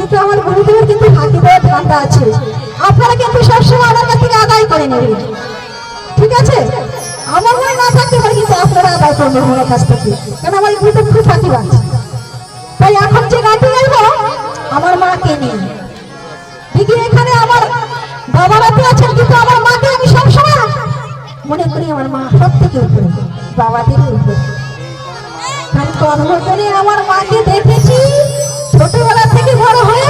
কিন্তু আমার গুরুদেবের কিন্তু ফাঁকি দেওয়ার ধান্দা আছে। আপনারা কিন্তু সবসময় আমার কাছ থেকে আদায় করে নেবেন, ঠিক আছে? আমার মনে না থাকতে পারে কিন্তু আপনারা আদায় করবেন আমার কাছ থেকে, কারণ আমার গুরুদেব খুব ফাঁকি বাঁধছে। তাই এখন যে গানটি গাইবো আমার মাকে নিয়ে। দেখি এখানে আমার বাবারাতে আছেন, কিন্তু আমার মাকে আমি সবসময় মনে করি আমার মা সব থেকে উপরে, বাবা থেকে উপরে। কারণ কর্মজনে আমার মাকে দেখেছি ছোটবেলা থেকে বড় হয়ে,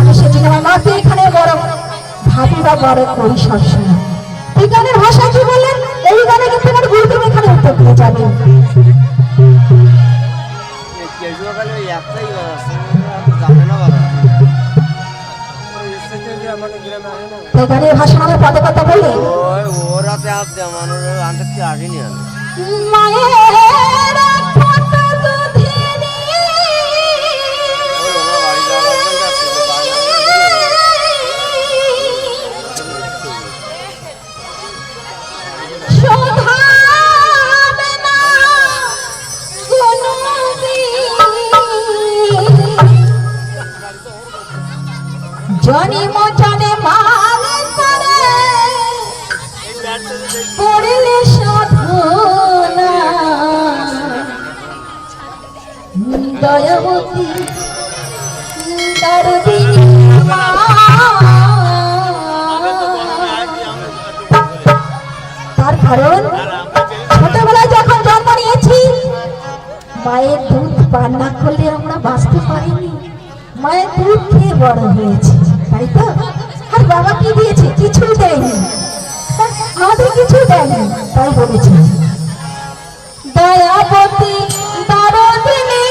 আমি সেদিন আমার মাকে এখানে বড় ভাবি বা বড় করি সবসময়। এই গানের ভাষা কি বললেন? এই গানে কিন্তু আমার গুরুদেব এখানে উত্তর দিয়ে যাবে। এই গানের ভাষা আমার পদে কথা বললেন মায়ের জনি মজনে মান করে করলে সাধনা দয়াবতী দরদিনী মা। তার কারণ ছোটবেলায় যখন জন্ম নিয়েছি মায়ের দুধ পান না করলে আমরা বাঁচতে পারিনি, মায়ের দুধ খেয়ে বড় হয়েছে, তাই তো? আর বাবা কি দিয়েছে? কিছু দেয়নি, আমাদের কিছু দেয়নি, তাই বলেছে দয়াবতী দরদিনী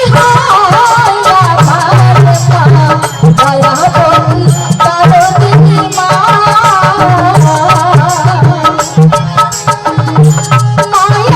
দয়াবতী দরদিনী মা। মায়ের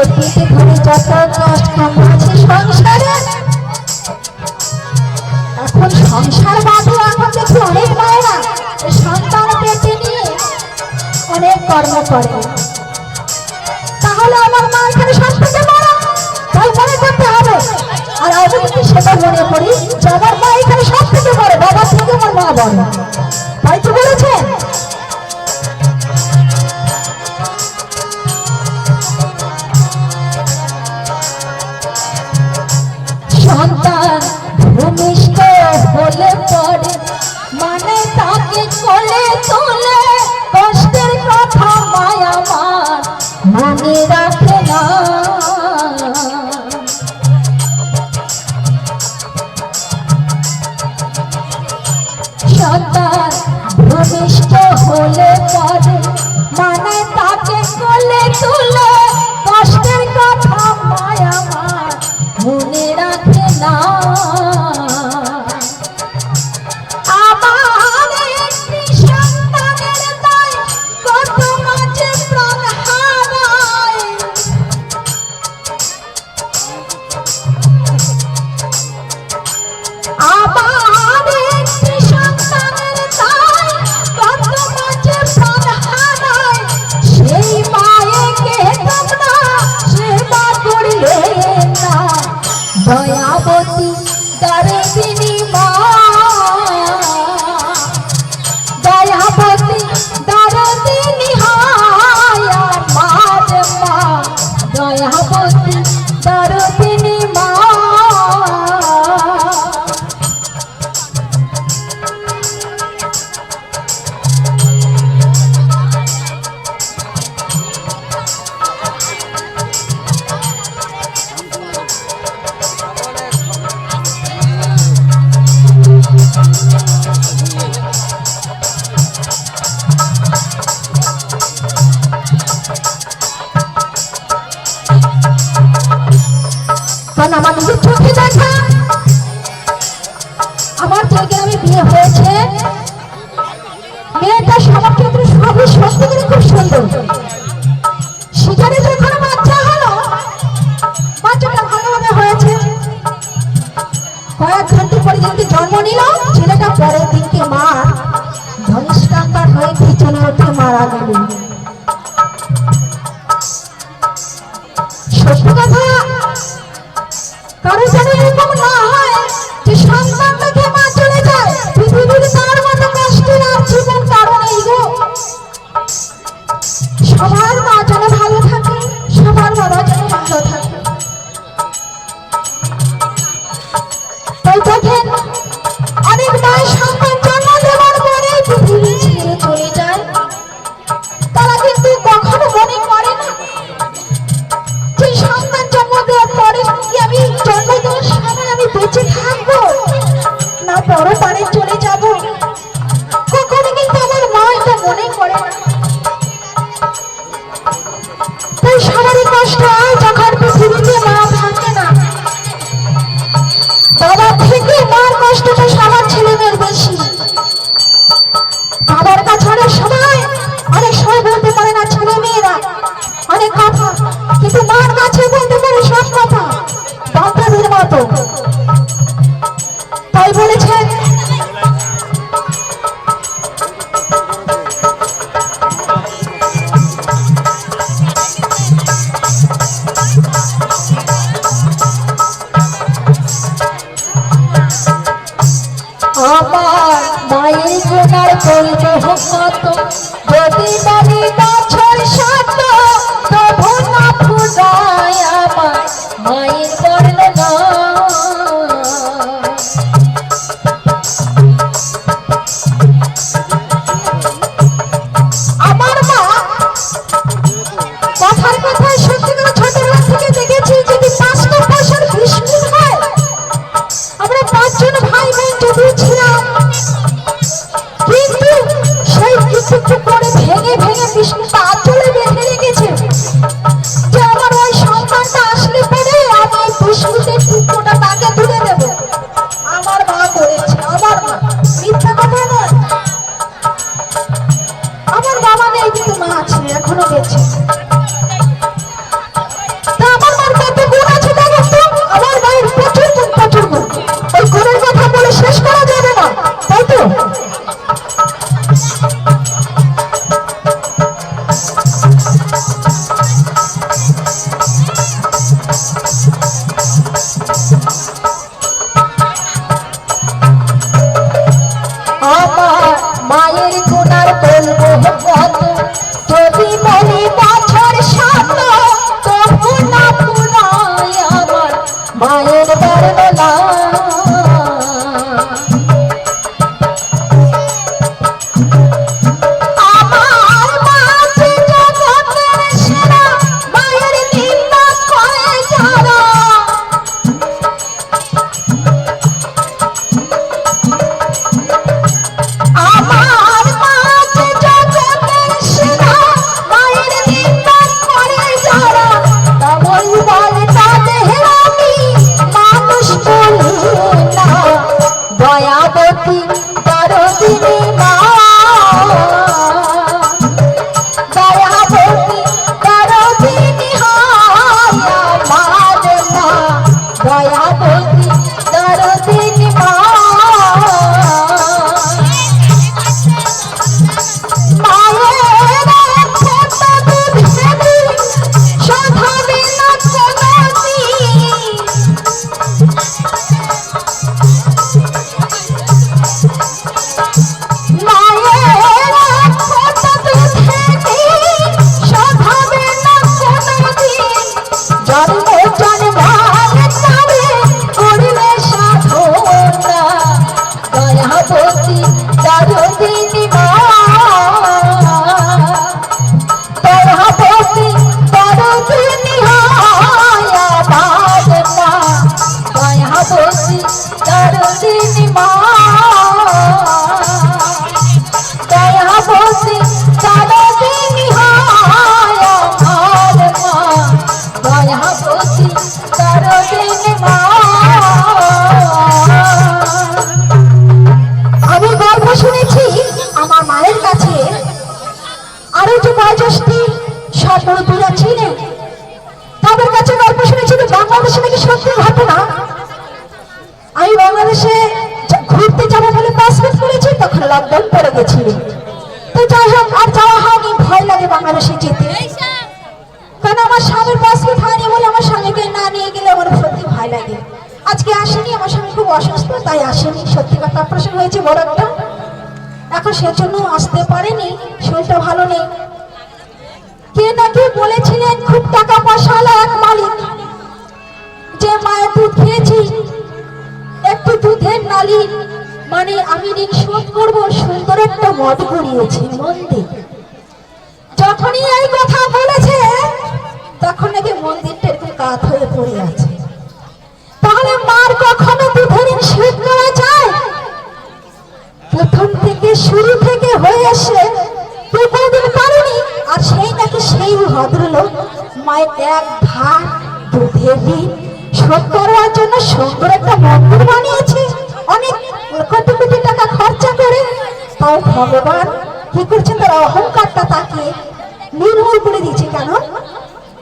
পেটে ধরে যত কষ্ট আছে সংসারে, এখন সংসার বাদে এখন দেখি অনেক মায়েরা সন্তান পেটে নিয়ে অনেক কর্ম করে। তাহলে আমার মা এখানে সব থেকে বড়, তাই মনে করতে হবে। আর আমি যদি সেটা মনে করি যে আমার মা এখানে সব থেকে বড়, বাবার থেকে আমার মা বড়, তাই তো বলেছেন। সন্তান ভূমিষ্ঠ হলে পরে মানে তাকে কোলে তোলে, কষ্টের কথা মায়া আমার মনে রাখে না। সন্তান ভূমিষ্ঠ হলে পরে মানে তাকে কোলে তোলে, কষ্টের কথা মায়া আমার মনে রাখে না। আমার একটি সন্তানের দায় কত মাঝে প্রাণ হারায়, আমার একটি সন্তানের দায় কত মাঝে প্রাণ হারায়, সেই মায়েকে তোমরা সেবা করলে না। দয়াবতী দারিণী মা, দয়াবতী দারিণী হায় আমার মা, দয়াবতী দারিণী মা। কারণ আমার নিজের চোখে দেখা, আমার যে গ্রামে বিয়ে হয়েছে মেয়েটা সবার ক্ষেত্রে সবই সত্যি করে খুব সুন্দর। সেখানে যখন বাচ্চা হলো, বাচ্চাটা ভালোভাবে হয়েছে, কয়েক ঘন্টা পরে যেদিনকে জন্ম নিল ছেলেটা পরের দিনকে মা ধনিষ্ঠাঙ্কার হয়ে পিছনে উঠে মারা গেল। সত্যি কথা, কারো যেন এরকম না হয় যে সন্তান দেখে মা চলে যায়। পৃথিবীর তার মতো কষ্টের আর জীবন কারো নেই গো। সবার মা যেন ভালো থাকে, সবার বাবা যেন ভালো থাকে। তাই দেখেন অনেক মায়ের সন্তান জন্ম দেওয়ার পরে পৃথিবী ছেড়ে চলে যায়, তারা কিন্তু কখনো মনে করে না যে সন্তান জন্ম দেওয়ার পরে কি আমি জন্ম দেওয়ার সময় আমি বেঁচে থাকবো না পরপারে চলে যাব। কখনো কিন্তু আমার মা এটা মনে করে না। তাই সবারই কষ্ট হয় যখন পৃথিবীতে মা থাকে না। বাবা থেকে মার কষ্টটা সবার ছেলেমেয়ের বেশি। বাবার কাছে অনেক সময় বলতে পারে না ছেলে মেয়েরা অনেক কথা, কিন্তু মার কাছে বলতে পারে সব কথা বান্ধবীর মতো। তাই বলেছেন আমার মায়ের গুণার করব কত, যদি বলি বছর শত তবু না ফুরায় আমার মায়ের বর্ণনা। আমার মা কথার কথায় সত্যি করে ছোটবেলা থেকে দেখেছি, যদি 5টা পয়সার বিস্কুট হয়, আমরা 5 জন ভাই বোন যদি ছিলাম, কিন্তু সেই রাজষ্ঠী সর্বরূপীরা ছিলেন। তাদের কাছে গল্প শুনেছি যে বাংলাদেশে নাকি সত্যি ঘটনা। আমি বাংলাদেশে ঘুরতে যাবো বলে পাসপোর্ট করেছি, তখন লকডাউন পড়ে গেছিল। তো যাই হোক, আর যাওয়া হয়নি, ভয় লাগে বাংলাদেশে যেতে, কারণ আমার স্বামীর পাসপোর্ট হয়নি বলে আমার স্বামীকে না নিয়ে গেলে আমার সত্যি ভয় লাগে। আজকে আসেনি, আমার স্বামী খুব অসুস্থ, তাই আসেনি। সত্যি কথা, অপারেশন হয়েছে বড় একটা, এখন সেজন্য আসতে পারেনি, শরীরটা ভালো নেই। কে নাকি বলেছিলেন খুব টাকা পয়সা হলো এক মালিক, যে মায়ের দুধ খেয়েছি, একটু দুধের নালি মানে আমি ঋণ শোধ করবো, সুন্দর একটা মদ গড়িয়েছি মন্দির। যখনই এই কথা বলেছে তখন নাকি মন্দিরটা একটু কাত হয়ে পড়ে আছে। তাহলে মার কখনো দুধের ঋণ শোধ করা যায়? প্রথম থেকে শুরু থেকে হয়ে এসে কোনোদিন পারেনি। আর সেই নাকি সেই ভদ্রলোক মায়ের এক ভাগ দুধের ঋণ শোধ করার জন্য সুন্দর একটা মন্দির বানিয়েছে, অনেক কোটি কোটি টাকা খরচা করে। তাও ভগবান কি করছেন, তার অহংকারটা তাকে নির্মূল করে দিয়েছে। কেন?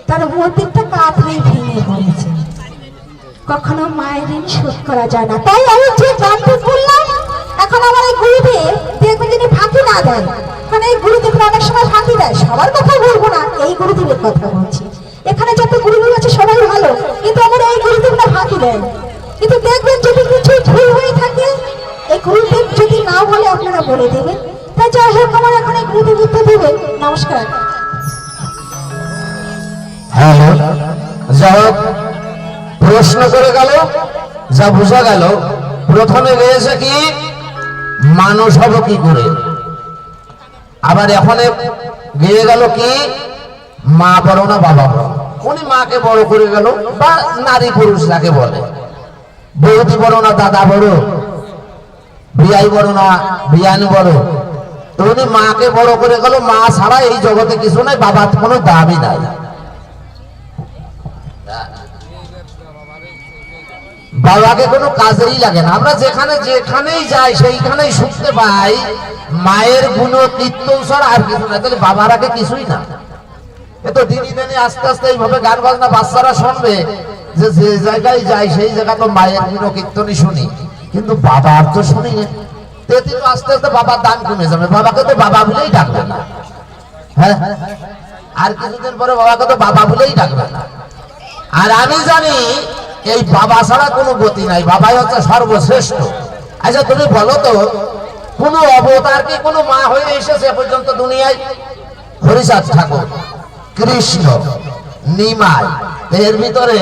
তার মন্দিরটা কাঠ হয়ে ভেঙে পড়েছে। কখনো মায়ের ঋণ শোধ করা যায় না। তাই আমি যে গানটি বললাম, এখন আমার এই গুরুদেব দেখবেন যিনি ফাঁকি না দেন, মানে এই গুরুদেব অনেক সময় ফাঁকি দেয়, সবার কথা বলবো না, এই গুরুদেবের কথা বলছি। এখানে যত গুরুদেব আছে সবাই ভালো, কিন্তু আমার এই গুরুদেব না ফাঁকি দেন। কিন্তু দেখবেন যদি কিছু ভুল হয়ে থাকে, এই গুরুদেব যদি না বলে আপনারা বলে দেবেন। তাই যাই হোক, আমার এখন এই গুরুদেব উত্তর দেবেন। নমস্কার। হ্যালো, যাই হোক, প্রশ্ন করে গেল, যা বোঝা গেল, প্রথমে গিয়েছে কি মানুষ হব কি করে, আবার এখন গিয়ে গেল কি মা বড় না বাবা বড়। উনি মাকে বড় করে গেল, বা নারী পুরুষ যাকে বলে, বৌদি বড় না দাদা বড়, বিয়াই বড় না বিয়ান বড়। তো উনি মাকে বড় করে গেল, মা ছাড়া এই জগতে কিছু নাই, বাবার কোনো দাবি নাই। বাবাকে কোনো কাজেই লাগে না। আমরা যেখানে যেখানেই যাই সেইখানেই শুনতে পাই মায়ের গুণ কীর্তন ছাড়া আর কিছু না। তাহলে বাবার আগে কিছুই না। এ তো দিনই দিনে আস্তে আস্তে এইভাবে গান বাজনা বাচ্চারা শুনবে, যে যে জায়গায় যাই সেই জায়গা তো মায়ের গুণ কীর্তনই শুনি, কিন্তু বাবার তো শুনি না। তেতি তো আস্তে আস্তে বাবার দান কমে যাবে, বাবাকে তো বাবা বলেই ডাকবে না। হ্যাঁ, আর কিছুদিন পরে বাবাকে তো বাবা বলেই ডাকবে না। আর আমি জানি এই বাবা ছাড়া কোনো গতি নাই, বাবাই হচ্ছে সর্বশ্রেষ্ঠ। আচ্ছা তুমি বলো তো, কোন অবতার কি কোনো মা হয়ে এসেছে পর্যন্ত দুনিয়ায়? হরিচাঁদ ঠাকুর, কৃষ্ণ, নিমাই, এর ভিতরে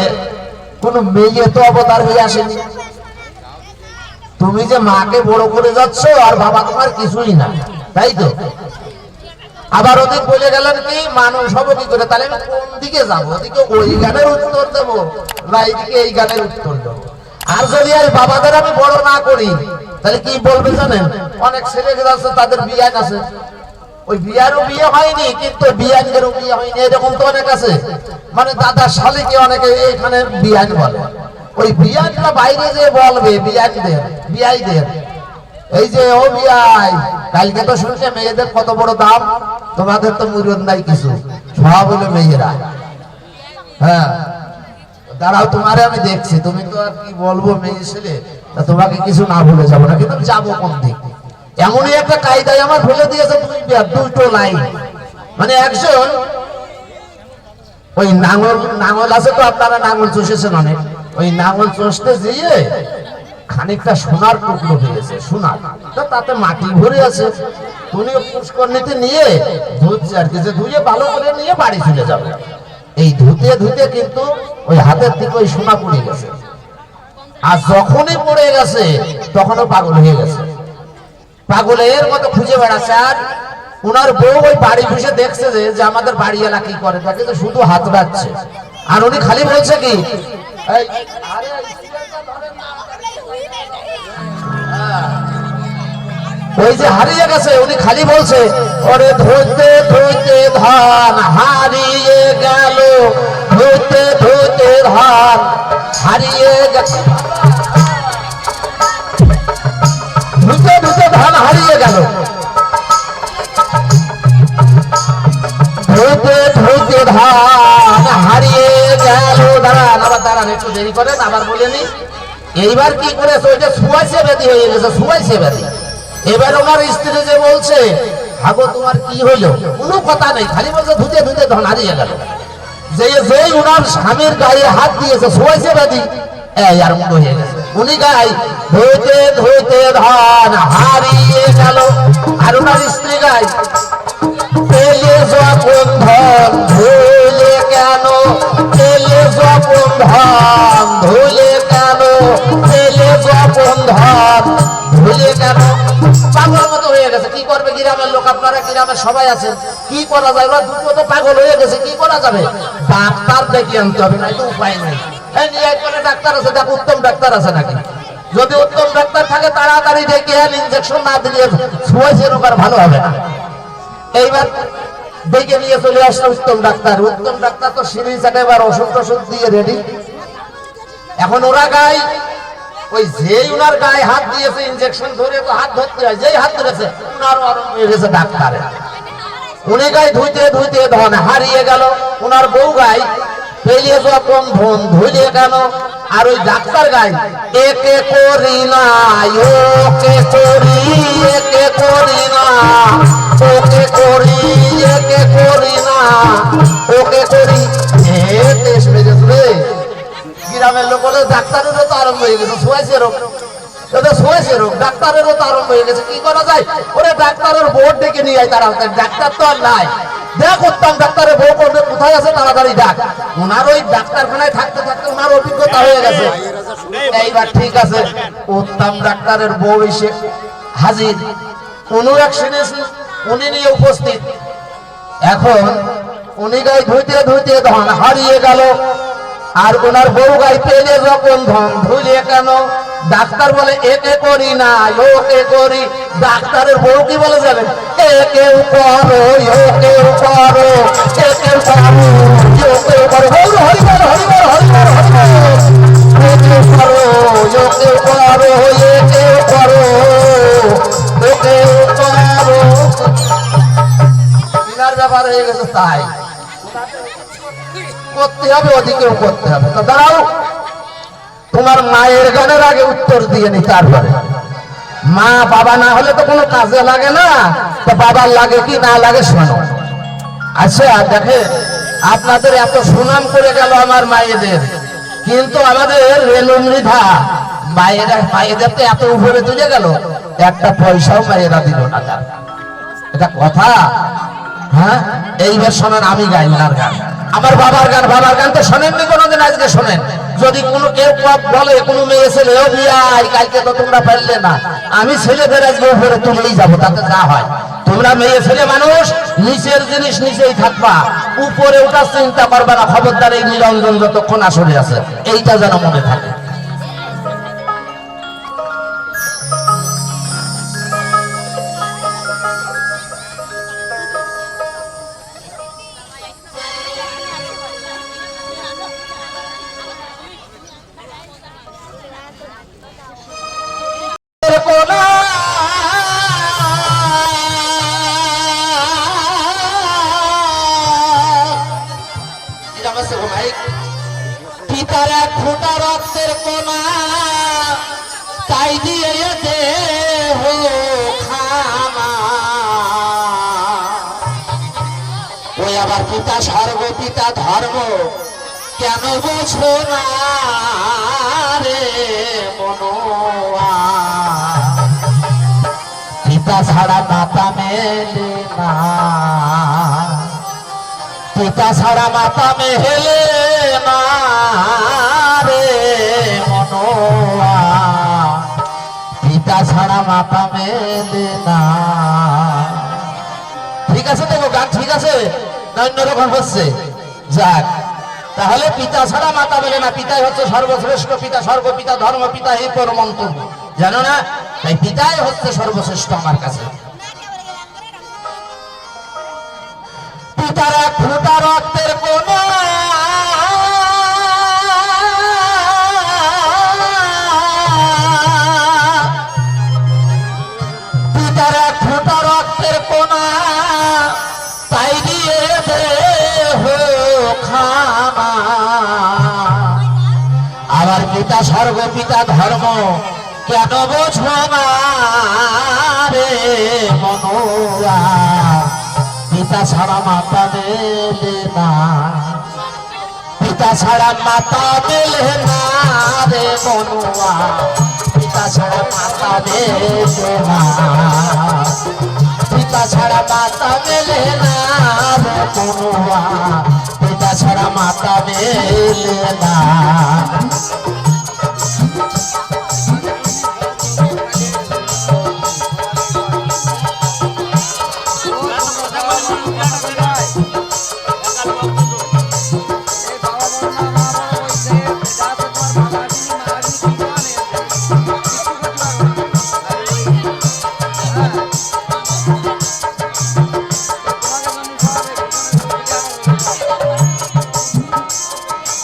কোন মেয়ে তো অবতার হয়ে আসেনি। তুমি যে মাকে বড় করে যাচ্ছ আর বাবা তোমার কিছুই না, তাই তো? আবার ওদিক বলে গেলেন কি মানুষ হবো কি করে, তাহলে আমি কোন দিকে যাবো? ওদিকে ওই গানের উত্তর দেবো না এইদিকে এই গানের উত্তর দেবো? আর যদি আর বাবাদের আমি বড় না করি তাহলে কি বলবে জানেন? অনেক ছেলে আছে তাদের বিয়ান আছে, ওই বিয়ারও বিয়ে হয়নি কিন্তু বিয়ানদেরও বিয়ে হয়নি, এরকম তো অনেক আছে। মানে দাদা শালিকে অনেকে এখানে বিয়ান বলে। ওই বিয়ানটা বাইরে যে বলবে বিয়ানদের বিয়াইদের, এই যে ও বিয়াই, কালকে তো শুনছে মেয়েদের কত বড় দাম, তোমাদের তো মুরদ নাই কিছু, সব হলো মেয়েরা। হ্যাঁ, দাঁড়াও তোমারে আমি দেখছি, তুমি তো আর কি বলবো মেয়ে ছেলে, তা তোমাকে কিছু না ভুলে যাবো না, কিন্তু যাবো কোন দিক। এমনই একটা কায়দায় আমার ফেলে দিয়েছে দুটো লাইন। মানে একজন ওই নাঙল আছে তো, আপনারা নাঙল চষেছেন অনেক, ওই নাঙল চষতে গিয়ে খানিকটা সোনার টুকরো পেয়েছে, সোনার, তাতে মাটি ভরে আছে। উনি পুষ্করণীতে নিয়ে ধুচ্ছে আর কি, যে ধুয়ে ভালো করে নিয়ে বাড়ি চলে যাবে। এই ধুতে ধুতে কিন্তু ওই হাতের থেকে ওই সোনা পড়ে গেছে, আর যখনই পড়ে গেছে তখনও পাগল হয়ে গেছে, পাগলের মতো খুঁজে বেড়াচ্ছে। আর ওনার বউ ওই বাড়ি বসে দেখছে যে আমাদের বাড়ি এলা কি করে থাকে, যে শুধু হাত বাড়ছে। আর উনি খালি বলছে কি, ওই যে হারিয়ে গেছে, উনি খালি বলছে ওরে ধরতে ধরতে ধান হারিয়ে গেল, ধরতে ধরতে ধান হারিয়ে গেল, ধুতে ধুতে ধান হারিয়ে গেল। ধন হারিয়ে গেল। দাঁড়ান, আবার দাঁড়ান, একটু দেরি করেন, আবার বলেনি। এইবার কি করেছে, ওই যে শুয়াইছে ব্যাধি হয়ে গেছে, শুয়াইছে ব্যাধি। এবার ওনার স্ত্রী যে বলছে, হাগো তোমার কি হইলো, কোনো কথা নেই, খালি বলছে ধুতে ধুতে ধন হারিয়ে গেল। যেই ওনার স্বামীর গায়ে হাত দিয়েছে, শুয়াইছে ব্যাধি, এই আরম্ভ হয়ে গেছে। উনি গাই ধুতে ধুতে ধন হারিয়ে গেল। আর ওনার স্ত্রী গাই পেলে যখন ধন ধুলে কেন, পেলে যখন ধন ধুলে কেন, পেলে যখন ধন ধুলে কেন। পাগল মতো হয়ে গেছে, কি করবে গ্রামের লোক, আপনারা গ্রামের সবাই আছেন, কি করা যায়, ওরা দুটো তো পাগল হয়ে গেছে, কি করা যাবে, ডাক্তার ডেকে আনতে হবে, না তো উপায় নেই। এই নিয়ে একজনে ডাক্তার আছে, দেখ উত্তম ডাক্তার আছে নাকি, যদি উত্তম ডাক্তার থাকে তাড়াতাড়ি ডেকে আন, ইনজেকশন না দিলে শুয়েছে রোগ আর ভালো হবে না। এইবার ডেকে নিয়ে চলে আসলো উত্তম ডাক্তার। উত্তম ডাক্তার তো সিরিজ একেবারে ওষুধ টষুধ দিয়ে রেডি। এখন ওরা গায়, ওই যেই উনার গায়ে হাত দিয়েছে, ইনজেকশন ধরে তো হাত ধরতে হয়, যেই হাত ধরেছে উনারও আরম্ভ হয়ে গেছে ডাক্তারে। উনি গায়ে ধুইতে ধুইতে ধন হারিয়ে গেল। উনার বউ গায় পেলে যখন ধন ধুইলে কেন। আর ওই ডাক্তার গায় একে করি না ওকে করি, একে করি না ওকে করি, একে করি না ওকে করি। দেশ বেজেছে, গ্রামের লোক বলে ডাক্তারেরও তো আরম্ভ হয়ে গেছে, শুয়েছে রোগ, শুয়েছে রোগ, ডাক্তারেরও তো আরম্ভ হয়ে গেছে, কি করা যায়, ওরে ডাক্তারের বোর্ড ডেকে নিয়ে যায়। তারা ডাক্তার তো আর নাই, দেখ উত্তম ডাক্তারের বউ করবে কোথায় আছে, তাড়াতাড়ি ডাক। ওনার ওই ডাক্তারখানায় থাকতে থাকতে ওনার অভিজ্ঞতা হয়ে গেছে। এইবার ঠিক আছে, উত্তম ডাক্তারের বউ এসে হাজির, উনি এক উনি নিয়ে উপস্থিত। এখন উনি গায়ে ধুইতে ধুইতে ধন হারিয়ে গেল। আর ওনার বউ গাই পেলে যখন ধন ধুইলে কেন। ডাক্তার বলে একে করি না ওকে করি। ডাক্তারের বউ কি বলে যাবেন, একেও করো ওকেও করো, একেও করো ওকেও করো, হরিবল হরিবল হরিবল হরিবল, একেও করো ওকেও করো, একেও করো ওকেও করো। বিনার ব্যাপার হয়ে গেছে, তাই করতে হবে, ওদিকেও করতে হবে। তো দাঁড়াও, তোমার মায়ের গানের আগে উত্তর দিয়ে নি, তারপরে মা বাবা না হলে তো কোনো কাজে লাগে না, তো বাবার লাগে কি না লাগে শোনো। আচ্ছা দেখে, আপনাদের এত সুনাম করে গেল আমার মায়েদের, কিন্তু আমাদের রেণু মৃধা মায়েদের তো এত উপরে তুলে গেল, একটা পয়সাও মায়েরা দিল না। এটা কথা? হ্যাঁ, এইবার শোনেন, আমি গাই ওনার গান, আমার বাবার গান। বাবার গান তো শোনেননি কোনোদিন, আজকে শোনেন। যদি কোনো কেউ বলে কোনো মেয়ে ছেলে ও বিয়াই কালকে তো তোমরা পারলে না, আমি ছেলেদের আজকে উপরে তুলেই যাবো, তাতে যা হয়। তোমরা মেয়ে ছেলে মানুষ, নিচের জিনিস নিচেই থাকবা, উপরে ওঠার চিন্তা করবা না। খবরদার, এই নিরঞ্জন যতক্ষণ আসরে আছে, এইটা যেন মনে থাকে। পিতার এক ফোঁটা রক্তের কোনা, তাই দিয়ে দেহ খানা। ওই আবার পিতা স্বর্গ পিতা ধর্ম, কেন বোঝো না রে মনোয়া। পিতা ছাড়া মাতা মেলে না, পিতা ছাড়া মাতা মেলে না রে মনোয়া। পিতা ছাড়া মাতা মেলে না। ঠিক আছে তো গান, ঠিক আছে না অন্যরকম হচ্ছে? যাক, তাহলে পিতা ছাড়া মাতা মেলে না, পিতাই হচ্ছে সর্বশ্রেষ্ঠ। পিতা স্বর্গ পিতা ধর্ম পিতা এই পরমন্তব্য, জানো না? তাই পিতাই হচ্ছে সর্বশ্রেষ্ঠ আমার কাছে। পিতার এক ফোঁটা রক্তের কোনা, পিতার এক ফোঁটা রক্তের কোনা, তাই দিয়ে দেহ পিতা স্বর্গ পিতা ধর্ম কেন বোঝো না রে মনোয়া, পিতা ছাড়া মাতা মেলে না, পিতা ছাড়া মাতা মেলে না রে মনোয়া, পিতা ছাড়া মাতা মেলে না, পিতা ছাড়া মাতা মেলে না রে মনোয়া, পিতা ছাড়া মাতা মেলে না।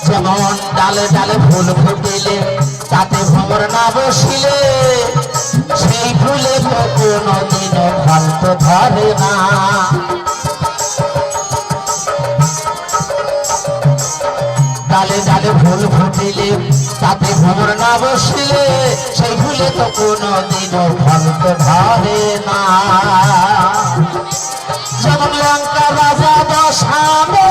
যেমন ডালে ডালে ফুল ফুটিলে তাতে ভ্রমর না বসিলে, সেই ফুলে তো কোনদিন ফল তো ধরে না। ডালে ডালে ফুল ফুটিলে তাতে ভ্রমর না বসিলে, সেই ফুলে তো কোনদিন ফল তো ধরে না। যেমন লঙ্কা রাজা দশানো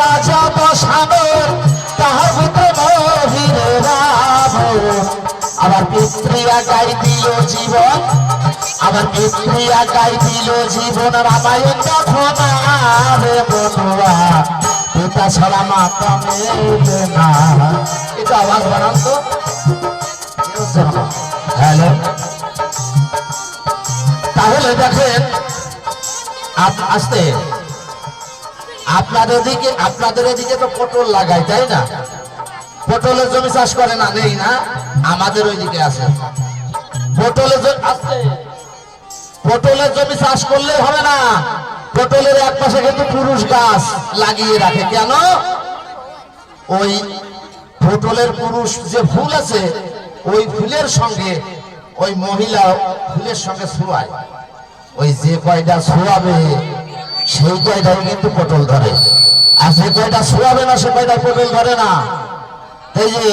রাজা বসানোর তাহার ভিতরে মহিরে রাবণ, আবার পিতৃয়া গাই দিল জীবন, আবার পিতৃয়া গাই দিল জীবন, রামায়ণ দেখো না রে মনুয়া, পিতা ছাড়া মাতা মেলে না। এটা আওয়াজ বানান তো। হ্যালো, তাহলে দেখেন আসতে আপনাদের এদিকে তো পটল লাগায়, তাই না? পটলের জমি চাষ করে না? নেই না? আমাদের ওইদিকে আছে পটলের জমি চাষ করলে হবে না, পটলের এক পাশে কিন্তু পুরুষ গাছ লাগিয়ে রাখে। কেন? ওই পটলের পুরুষ যে ফুল আছে, ওই ফুলের সঙ্গে ওই মহিলা ফুলের সঙ্গে ছোঁয়ায়, ওই যে কয়টা ছোঁয়াবে সেই কয়টাই কিন্তু পটল ধরে, আর যে কয়টা ছোঁয়াবে না সে কয়টা পটল ধরে না। এই যে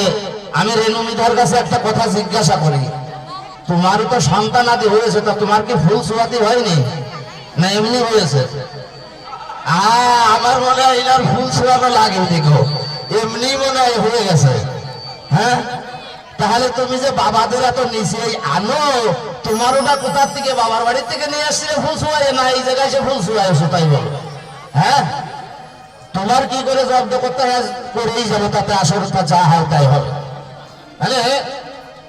আমি রেণুমিধার কাছে একটা কথা জিজ্ঞাসা করি, তোমারও তো সন্তান আদি হয়েছে, তা তোমার কি ফুল ছোঁয়াতে হয়নি না এমনি হয়েছে? আমার মনে হয় এনার ফুল ছোঁয়ানো লাগে, দেখো এমনি মনে হয় হয়ে গেছে। হ্যাঁ, তাহলে তুমি যে বাবাদের এত নিচে আনো, তোমার ওটা কোথার থেকে বাবার বাড়ির থেকে নিয়ে আসছিলে ফুল ছোঁয়ায়, না এই জায়গায় সে ফুল ছোঁয়াইছো তাই বলো? হ্যাঁ, তোমার কি করে জব্দ করতে করেই যাবো, তাতে আসলটা যা হয় তাই হবে। তাহলে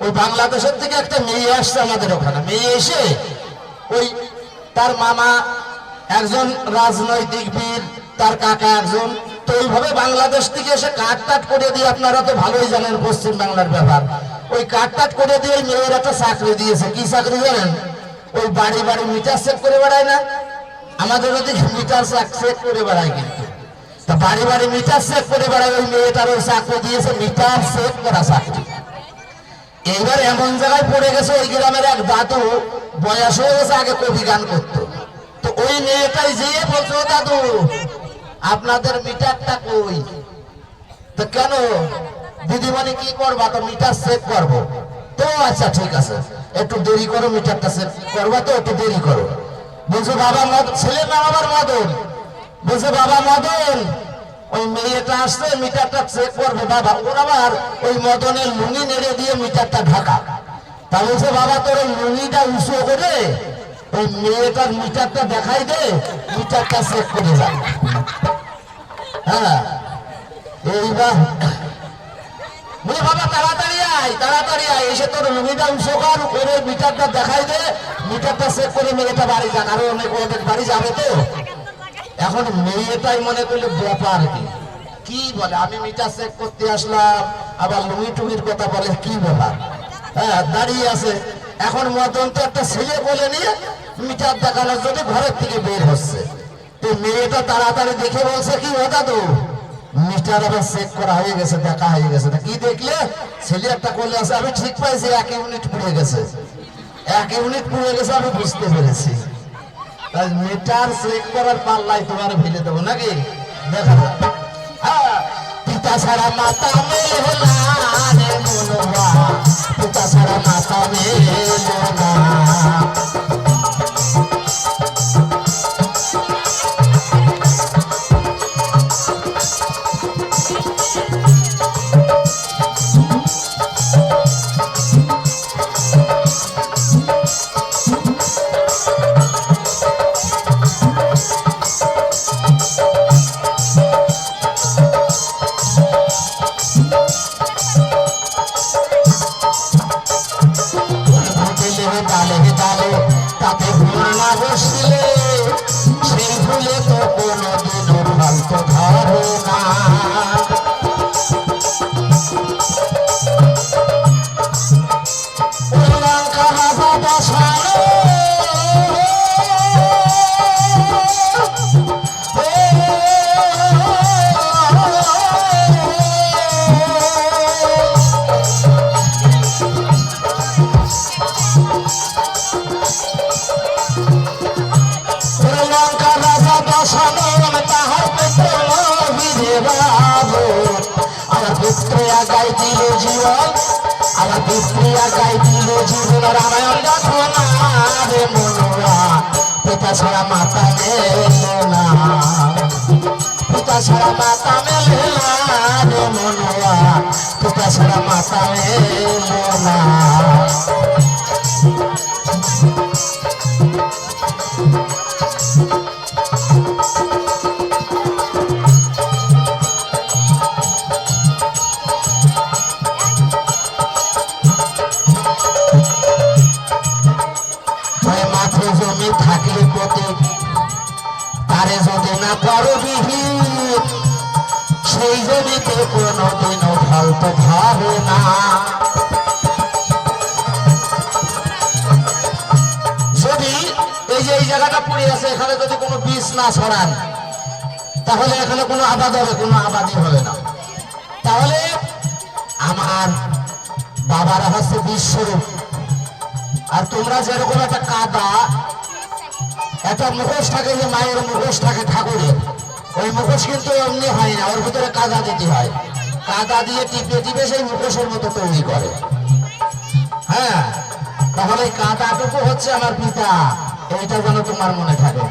ওই বাংলাদেশের থেকে একটা মেয়ে আসছে আমাদের ওখানে, মেয়ে এসে ওই তার মামা একজন রাজনৈতিক বীর, তার কাকা একজন, তো এইভাবে বাংলাদেশ থেকে এসে কাট টাট করে দিয়ে, আপনারা তো ভালোই জানেন পশ্চিম বাংলার ব্যাপার, ওই কাট টাট করে দিয়ে মেয়ের একটা চাকরি দিয়েছে। কি চাকরি জানেন? ওই বাড়ি বাড়ি মিটার চেক করে বেড়ায় না, আমাদের ওদিকে মিটার চেক করে বেড়ায়, কিন্তু তা বাড়ি বাড়ি মিটার চেক করে বেড়ায়, ওই মেয়েটার ওই চাকরি দিয়েছে মিটার চেক করা চাকরি। এইবার এমন জায়গায় পড়ে গেছে, ওই গ্রামের এক দাদু বয়স হয়ে গেছে, আগে কবি গান করতো, তো ওই মেয়েটাই যেয়ে বলছো, দাদু আপনাদের মিটারটা কই? তো কেন দিদিমণি কি করবা? তো মিটার চেক করবো। তো আচ্ছা ঠিক আছে, একটু দেরি করো, মিটারটা চেক করবা তো একটু দেরি করো। বলছে বাবা ছেলের নাম আবার মদন, বলছে বাবা মদন ওই মেয়েটা আসছে মিটারটা চেক করবে। বাবা ওর আবার ওই মদনের লুঙ্গি নেড়ে দিয়ে মিটারটা ঢাকা। তা বলছে বাবা তোর ওই লুঙ্গিটা উঁচু করে ওই মেয়েটার মিটারটা দেখাই দে, মিটারটা চেক করে যায়। হ্যাঁ, এইবার বলে বাবা তাড়াতাড়ি আয়, এসে তোর লুঙ্গিটা উঁচু কর, করে মিটারটা দেখাই দে, মিটারটা চেক করে মেয়েটা বাড়ি যান। আরো অনেক বাড়ি যাবে তো। এখন মেয়েটাই মনে করলে ব্যাপার কি বলে, আমি মিটার চেক করতে আসলাম, আবার লুঙ্গি টুঙ্গির কথা বলে, কি ব্যাপার? হ্যাঁ, দাঁড়িয়ে আছে। এখন মদন তো একটা ছেলে বলে নিয়ে মিটার দেখানোর জন্য ঘরের থেকে বের হচ্ছে। তো মেয়েটা তাড়াতাড়ি দেখে বলছে, কি ও দাদু মিটার আবার চেক করা হয়ে গেছে, দেখা হয়ে গেছে। তা কি দেখলে? ছেলে একটা করলে আছে, আমি ঠিক পাইছি 1 ইউনিট পুড়ে গেছে। 1 ইউনিট পুড়ে গেছে আমি বুঝতে পেরেছি। তাই মিটার চেক করার পাল্লাই তোমার ফেলে দেবো নাকি? দেখা যাক। হ্যাঁ, পিতা ছাড়া মাতা মেলে না রে মনোয়া, পিতা ছাড়া মাতা মেলে না। ডালে ডালে তাতে ফুল না বসলে সেই ফুলে তো কোনোদিনও ফল তো ধরে না। লঙ্কা হাসা বসানো গাই দিল জীবন, আমার পিতৃয়া গাই দিল জীবন। রামায়ণ গাথো না রে মনোয়া, পিতা ছাড়া মাতা মেলে না, পিতা ছাড়া মাতা মেলে না রে মনোয়া, পিতা ছাড়া মাতা মেলে না। জমি থাকলে প্রতীক তারে যদি না করো বিহিত, সেই জমিতে কোনোদিনও ফল তো ধরে না। যদি এই যে এই জায়গাটা পড়ে আছে, এখানে যদি কোনো বীজ না ছড়ান, তাহলে এখানে কোনো আবাদ হবে? কোনো আবাদই হবে না। তাহলে আমার বাবারা হচ্ছে বিশ্বরূপ। আর তোমরা যেরকম একটা কাদা, একটা মুখোশ থাকে, যে মায়ের মুখোশ থাকে ঠাকুরের, ওই মুখোশ কিন্তু এমনি হয় না, ওর ভিতরে কাদা দিতে হয়। কাদা দিয়ে টিপে টিপে সেই মুখোশের মতো তৈরি করে। হ্যাঁ, তাহলে কাদাটুকু হচ্ছে আমার পিতা, এইটা যেন তোমার মনে থাকে।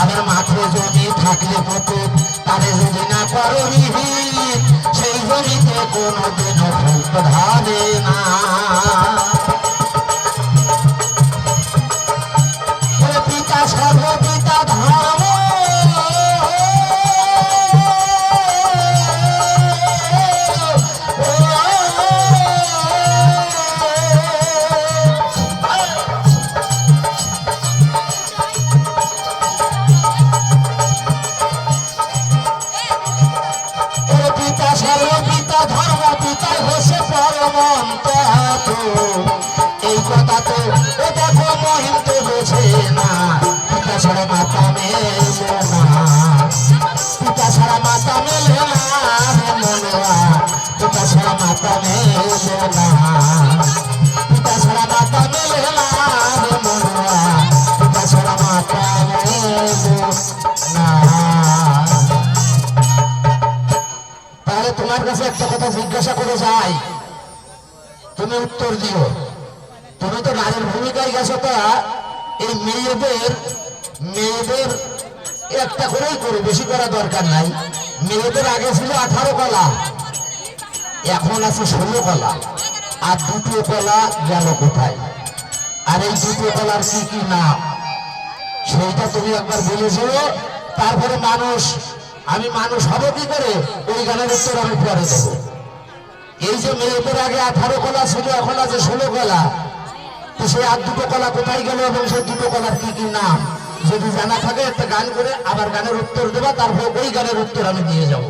আরে মাঠে জমি থাকলে প্রতীক তারে যদি না করো বিহিত, সেই জমিতে কোনোদিনও ফল তো ধরে না। পিতা সর্ব পিতা ধর্ম, ধর্ম পিতাই হচ্ছে পরমন্ত। এই কথা তো ও দেখো মহিম তো বোঝে না, পিতা ছাড়া মাতা মেলে না, পিতা ছাড়া মাতা মেলে না রে মনোয়া, পিতা ছাড়া মাতা মেলে না, পিতা ছাড়া মাতা মেলে না রে মনোয়া, পিতা ছাড়া মাতা মেলে না। তাহলে তোমার কাছে একটা কথা জিজ্ঞাসা করে যাই, তুমি উত্তর দিও। তুমি তো নারীর ভূমিকায় গেছো, তা এই মেয়েদের একটা করেই করো, বেশি করা দরকার নাই। মেয়েদের আগে ছিল 18 কলা, এখন আছে 16 কলা। আর 2টো কলা গেল কোথায়? আর এই 2টো কলার কি কি নাম, সেইটা তুমি একবার বলেছো। তারপরে আমি মানুষ হবো কি করে, ওই গানের উত্তর আমি পরে দেবো। এই যে মেয়েদের আগে 18 কলা ছিল, এখন আছে 16 কলা, তো সেই আর 2টো কলা কোথায় গেল এবং সেই 2টো কলার কি কি নাম যদি জানা থাকে, একটা গান করে আবার গানের উত্তর দেবা, তারপর ওই গানের উত্তর আমি দিয়ে যাবো।